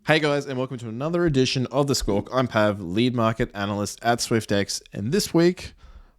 Hey guys, and welcome to another edition of The Squawk. I'm Pav, lead market analyst at Swyftx, and this week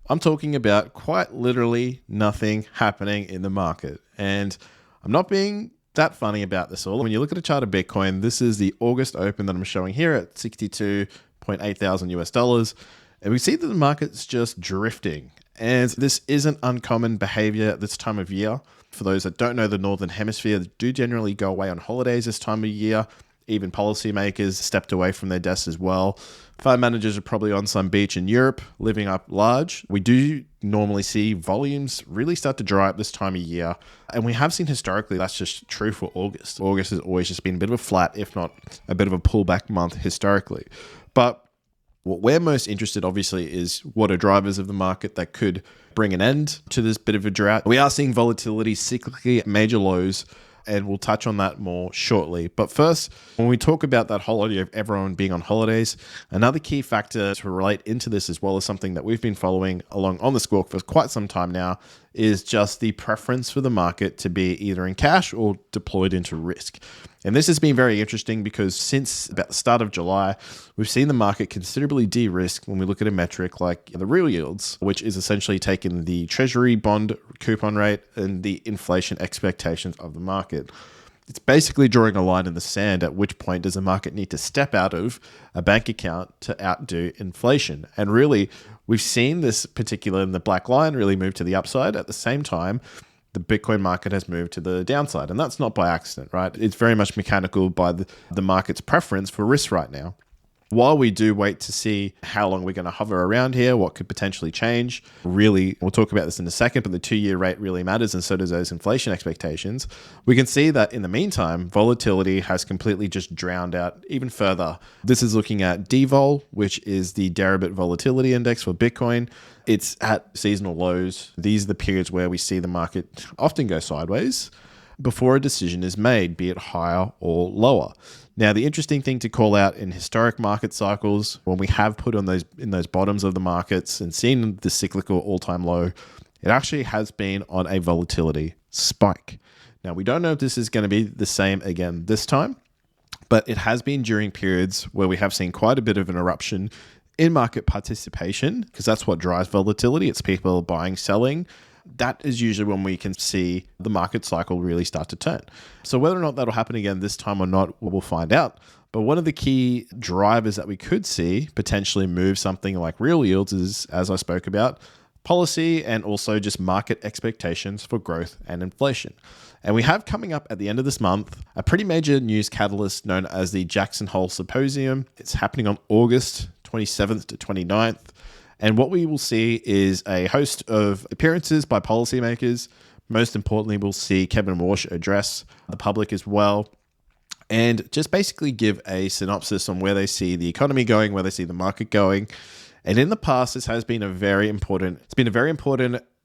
I'm talking about quite literally nothing happening in the market. And I'm not being that funny about this all. When you look at a chart of Bitcoin, this is the August open that I'm showing here at 62.8 thousand US dollars, and we see that the market's just drifting. And this isn't uncommon behavior at this time of year. For those that don't know, the Northern Hemisphere do generally go away on holidays this time of year. Even policymakers stepped away from their desks as well. Fund managers are probably on some beach in Europe, living up large. We do normally see volumes really start to dry up this time of year. And we have seen historically that's just true for August. August has always just been a bit of a flat, if not a bit of a pullback month historically. But what we're most interested, obviously, is what are drivers of the market that could bring an end to this bit of a drought. We are seeing volatility cyclically at major lows, and we'll touch on that more shortly. But first, when we talk about that whole idea of everyone being on holidays, another key factor to relate into this, as well as something that we've been following along on the Squawk for quite some time now, is just the preference for the market to be either in cash or deployed into risk. And this has been very interesting because since about the start of July, we've seen the market considerably de-risk when we look at a metric like the real yields, which is essentially taking the treasury bond coupon rate and the inflation expectations of the market. It's basically drawing a line in the sand at which point does the market need to step out of a bank account to outdo inflation. And really, we've seen this particular in the black line really move to the upside. At the same time, the Bitcoin market has moved to the downside. And that's not by accident, right? It's very much mechanical by the market's preference for risk right now. While we do wait to see how long we're going to hover around here, what could potentially change, really, we'll talk about this in a second, but the 2-year rate really matters, and so does those inflation expectations. We can see that in the meantime, volatility has completely just drowned out even further. This is looking at DVOL, which is the Deribit Volatility Index for Bitcoin. It's at seasonal lows. These are the periods where we see the market often go sideways before a decision is made, be it higher or lower. Now, the interesting thing to call out in historic market cycles, when we have put on those bottoms of the markets and seen the cyclical all-time low, it actually has been on a volatility spike. Now, we don't know if this is going to be the same again this time, but it has been during periods where we have seen quite a bit of an eruption in market participation, because that's what drives volatility. It's people buying, selling. That is usually when we can see the market cycle really start to turn. So whether or not that'll happen again this time or not, we'll find out. But one of the key drivers that we could see potentially move something like real yields is, as I spoke about, policy and also just market expectations for growth and inflation. And we have coming up at the end of this month a pretty major news catalyst known as the Jackson Hole Symposium. It's happening on August 27th to 29th. And what we will see is a host of appearances by policymakers. Most importantly, we'll see Kevin Warsh address the public as well, and just basically give a synopsis on where they see the economy going, where they see the market going. And in the past, this has been a very important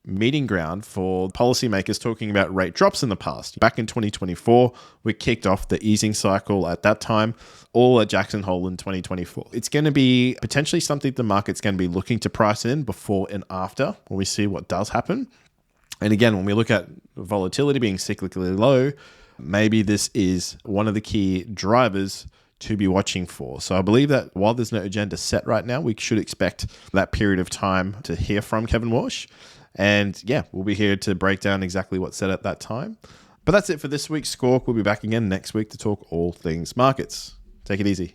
meeting ground for policymakers talking about rate drops in the past. Back in 2024, we kicked off the easing cycle at that time, all at Jackson Hole in 2024. It's going to be potentially something the market's going to be looking to price in before and after when we see what does happen. And again, when we look at volatility being cyclically low, maybe this is one of the key drivers to be watching for. So I believe that while there's no agenda set right now, we should expect that period of time to hear from Kevin Warsh. And yeah, we'll be here to break down exactly what's said at that time. But that's it for this week's Squawk. We'll be back again next week to talk all things markets. Take it easy.